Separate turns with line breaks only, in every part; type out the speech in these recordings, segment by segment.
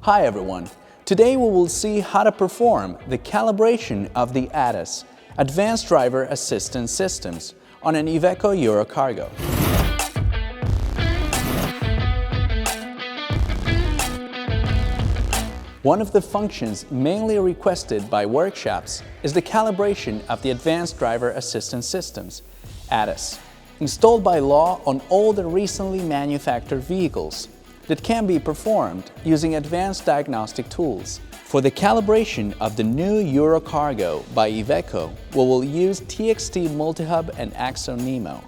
Hi everyone! Today we will see how to perform the calibration of the ADAS, Advanced Driver Assistance Systems, on an Iveco Eurocargo. One of the functions mainly requested by workshops is the calibration of the Advanced Driver Assistance Systems, ADAS, installed by law on all the recently manufactured vehicles, that can be performed using advanced diagnostic tools. For the calibration of the new Eurocargo by Iveco, we will use TXT Multi-Hub and AXO Nemo.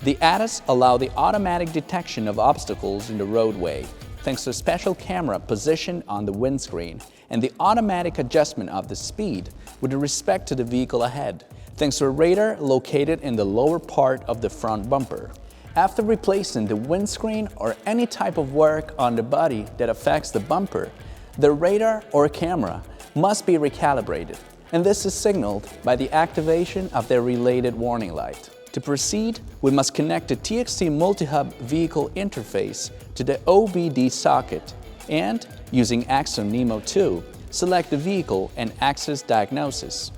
The ADAS allow the automatic detection of obstacles in the roadway, thanks to a special camera positioned on the windscreen, and the automatic adjustment of the speed with respect to the vehicle ahead, thanks to a radar located in the lower part of the front bumper. After replacing the windscreen or any type of work on the body that affects the bumper, the radar or camera must be recalibrated, and this is signaled by the activation of the related warning light. To proceed, we must connect the TXT Multi-Hub vehicle interface to the OBD socket and, using AXO Nemo 2, select the vehicle and access diagnosis.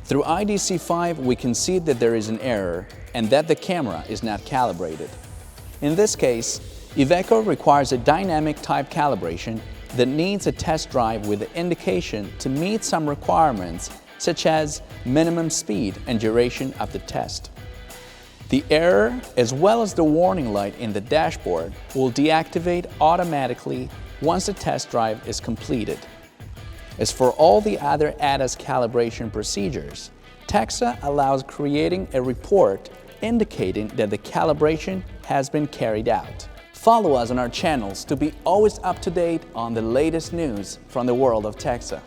Through IDC5, we can see that there is an error and that the camera is not calibrated. In this case, Iveco requires a dynamic type calibration that needs a test drive with the indication to meet some requirements such as minimum speed and duration of the test. The error, as well as the warning light in the dashboard, will deactivate automatically once the test drive is completed. As for all the other ADAS calibration procedures, TEXA allows creating a report indicating that the calibration has been carried out. Follow us on our channels to be always up to date on the latest news from the world of TEXA.